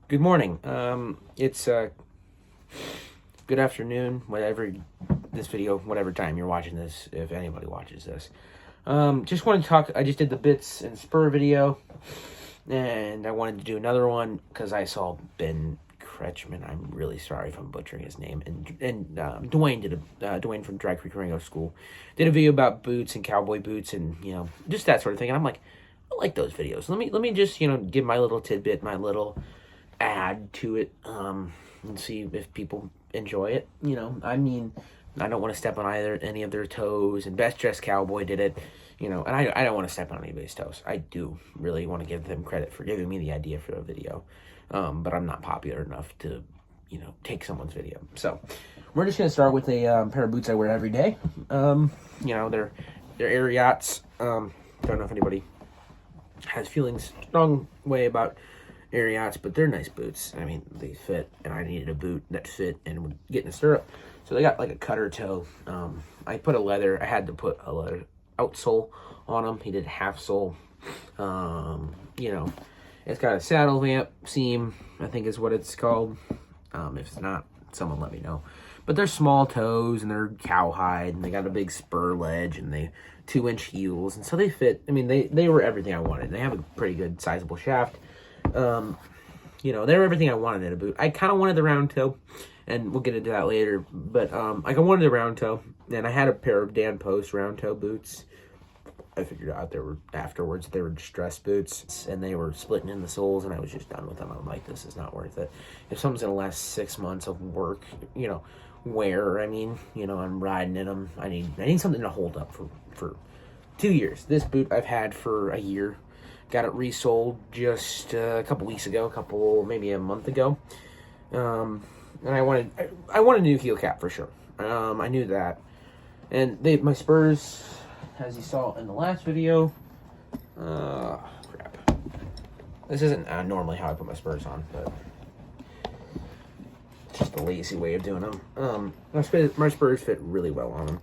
Good morning. It's good afternoon, whatever whatever time you're watching this, if anybody watches this. Just want to talk. I just did the Bits and Spur video, and I wanted to do another one because I saw Ben Kretschmann. I'm really sorry if I'm butchering his name. And Dwayne from Dry Creek Ringo School did a video about boots and cowboy boots and just that sort of thing. And I'm like, I like those videos. Let me just give my little tidbit, my little add to it, and see if people enjoy it. I don't want to step on any of their toes. And Best Dressed Cowboy did it, and I don't want to step on anybody's toes. I do really want to give them credit for giving me the idea for the video, but I'm not popular enough to, take someone's video. So we're just gonna start with a pair of boots I wear every day. They're Ariats. Don't know if anybody has strong way about Ariats, but they're nice boots. I mean, they fit, and I needed a boot that fit and would get in the stirrup. So they got like a cutter toe. I had to put a leather outsole on them. He did half sole. It's got a saddle vamp seam, I think is what it's called. If it's not, someone let me know. But they're small toes, and they're cowhide, and they got a big spur ledge, and they 2-inch heels, and so they fit. I mean, they were everything I wanted. They have a pretty good sizable shaft. They were everything I wanted in a boot. I kind of wanted the round toe, and we'll get into that later, but I wanted the round toe, and I had a pair of Dan Post round toe boots. I figured out they were distressed boots, and they were splitting in the soles, and I was just done with them. I'm like, this is not worth it. If something's gonna last 6 months of work, I'm riding in them. I need something to hold up for 2 years. This boot I've had for a year. Got it resold just a couple weeks ago, maybe a month ago. And I wanted a new heel cap for sure. I knew that. And my Spurs, as you saw in the last video, crap. This isn't normally how I put my Spurs on, but it's just a lazy way of doing them. My Spurs fit really well on them.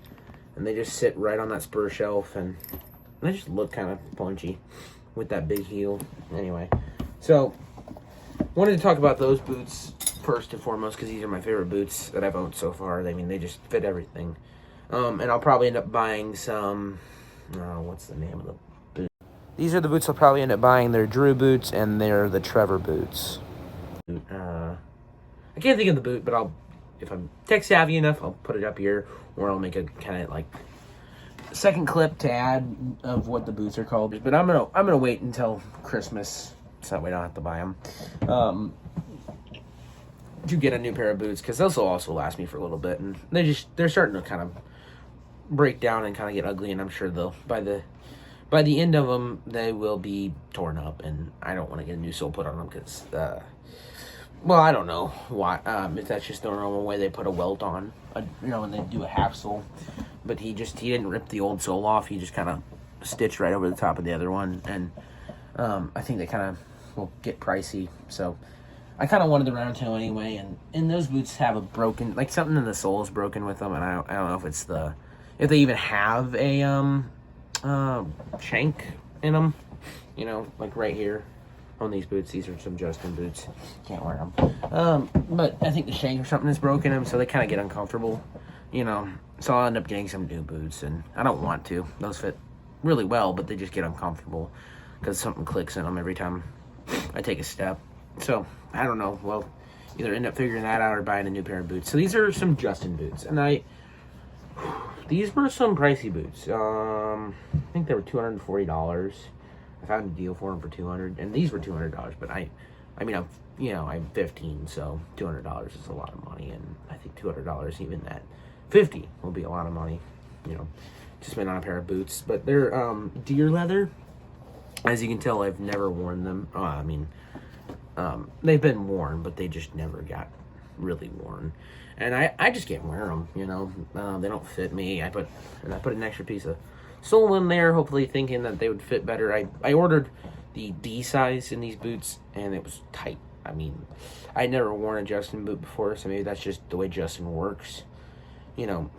And they just sit right on that Spur shelf, and they just look kind of punchy with that big heel. Anyway, so wanted to talk about those boots first and foremost because these are my favorite boots that I've owned so far. I mean, they just fit everything. And I'll probably end up buying some. What's the name of the boot? These are the boots I'll probably end up buying. They're Drew boots, and they're the Trevor boots. I can't think of the boot, but if I'm tech savvy enough, I'll put it up here, or I'll make a kind of like second clip to add of what the boots are called. But I'm gonna wait until Christmas, so that way I don't have to buy them. To get a new pair of boots, because those will also last me for a little bit, and they're starting to kind of break down and kind of get ugly, and I'm sure by the end of them they will be torn up, and I don't want to get a new sole put on them because I don't know why. If that's just the normal way they put a welt on, when they do a half sole. But he didn't rip the old sole off. He just kind of stitched right over the top of the other one. And I think they kind of will get pricey. So I kind of wanted the round toe anyway. And those boots have a broken, like something in the sole is broken with them. And I don't know if they even have a shank in them. Like right here on these boots. These are some Justin boots. Can't wear them. But I think the shank or something is broken in them. So they kind of get uncomfortable. So I'll end up getting some new boots, and I don't want to. Those fit really well, but they just get uncomfortable because something clicks in them every time I take a step. So I don't know. Well, either end up figuring that out or buying a new pair of boots. So these are some Justin boots, and these were some pricey boots. I think they were $240. I found a deal for them for $200, and these were $200. But I'm 15, so $200 is a lot of money, and I think $200 even at 50 will be a lot of money, to spend on a pair of boots. But they're deer leather. As you can tell, I've never worn them. They've been worn, but they just never got really worn. And I just can't wear them, they don't fit me. I put an extra piece of sole in there, hopefully thinking that they would fit better. I ordered the D size in these boots, and it was tight. I mean, I'd never worn a Justin boot before, so maybe that's just the way Justin works.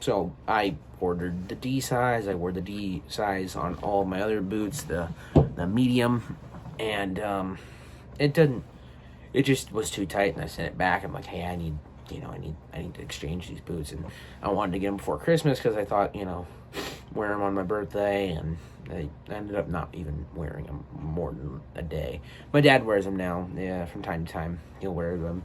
So I ordered the D size. I wore the D size on all my other boots, the medium, and it it just was too tight, and I sent it back. I'm like, hey, I need to exchange these boots, and I wanted to get them before Christmas because I thought, wear them on my birthday, and I ended up not even wearing them more than a day. My dad wears them now, yeah, from time to time. He'll wear them,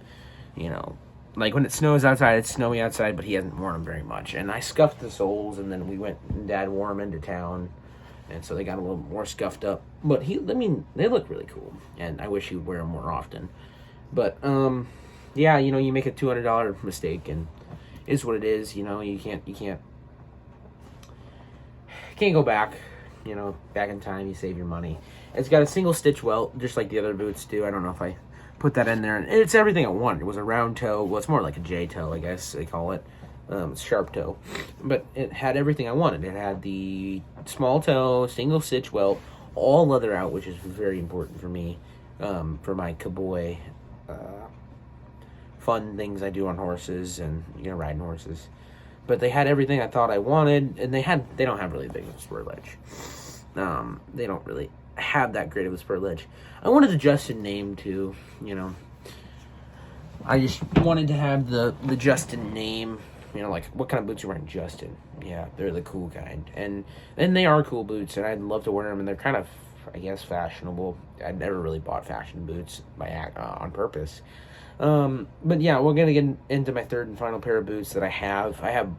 like when it snows outside, it's snowy outside, but he hasn't worn them very much. And I scuffed the soles, and then we went, and Dad wore them into town, and so they got a little more scuffed up. But they look really cool, and I wish he would wear them more often. But, yeah, you make a $200 mistake, and it's what it is. You can't go back, back in time. You save your money. It's got a single stitch welt, just like the other boots do. I don't know if I put that in there. And it's everything I wanted. It was a round toe. Well, it's more like a J toe, I guess they call it. It's sharp toe. But it had everything I wanted. It had the small toe, single stitch welt, all leather out, which is very important for me, for my cowboy fun things I do on horses and riding horses. But they had everything I thought I wanted, and they don't have really big of a spur ledge. They don't really have that great of a spur ledge. I wanted the Justin name too, I just wanted to have the Justin name, like what kind of boots are you wearing, Justin? Yeah, they're the cool kind, and they are cool boots, and I'd love to wear them, and they're kind of, I guess, fashionable. I'd never really bought fashion boots on purpose. But yeah, we're gonna get into my third and final pair of boots that I have. I have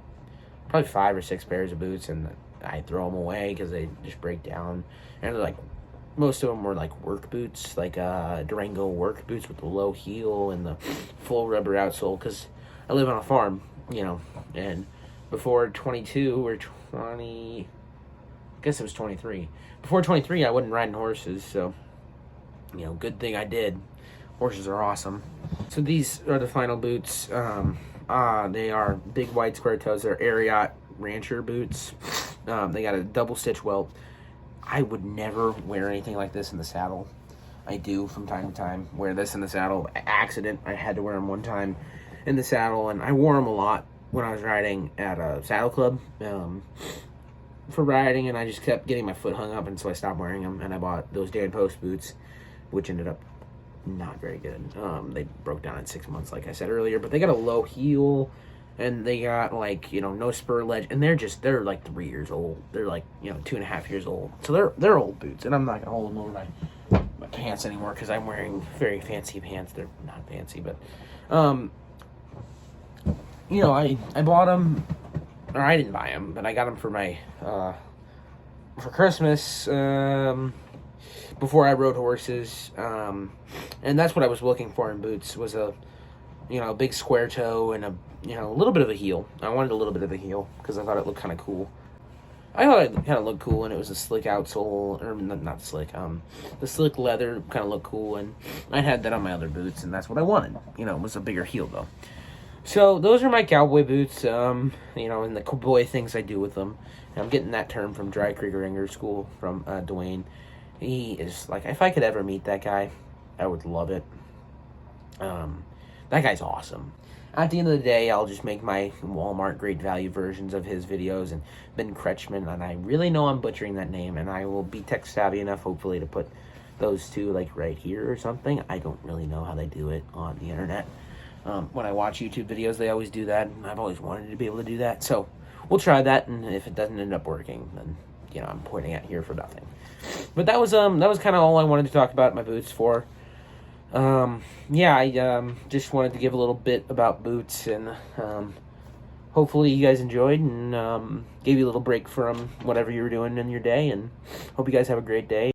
probably 5 or 6 pairs of boots, and I throw them away because they just break down. And they're like, most of them were like work boots, like Durango work boots with the low heel and the full rubber outsole. Because I live on a farm, and before 22 or 20, I guess it was 23. Before 23, I wasn't riding horses, so good thing I did. Horses are awesome. So these are the final boots. They are big white square toes. They're Ariat Rancher boots. They got a double stitch welt. I would never wear anything like this in the saddle. I do from time to time wear this in the saddle. Accident. I had to wear them one time in the saddle, and I wore them a lot when I was riding at a saddle club for riding, and I just kept getting my foot hung up, and so I stopped wearing them, and I bought those Dan Post boots, which ended up not very good. They broke down in 6 months, like I said earlier, but they got a low heel, and they got like, no spur ledge, and they're like 3 years old. They're like, 2.5 years old. So they're old boots, and I'm not gonna hold them over my pants anymore because I'm wearing very fancy pants. They're not fancy, but I bought them, or I didn't buy them, but I got them for my for Christmas, before I rode horses, and that's what I was looking for in boots, was a big square toe and a little bit of a heel. I wanted a little bit of a heel because I thought it looked kind of cool. I thought it kind of looked cool, and it was a slick outsole, or not slick, the slick leather kind of looked cool, and I had that on my other boots, and that's what I wanted. It was a bigger heel though. So those are my cowboy boots, and the cowboy things I do with them. And I'm getting that term from Dry Creek Ringer School from Dwayne. He is like, if I could ever meet that guy, I would love it. That guy's awesome. At the end of the day, I'll just make my Walmart Great Value versions of his videos, and Ben Kretschmann, and I really know I'm butchering that name, and I will be tech savvy enough, hopefully, to put those two like right here or something. I don't really know how they do it on the internet. When I watch YouTube videos, they always do that, and I've always wanted to be able to do that. So we'll try that, and if it doesn't end up working, then I'm pointing at here for nothing. But that was kind of all I wanted to talk about my boots for. I just wanted to give a little bit about boots, and hopefully you guys enjoyed, and gave you a little break from whatever you were doing in your day, and hope you guys have a great day.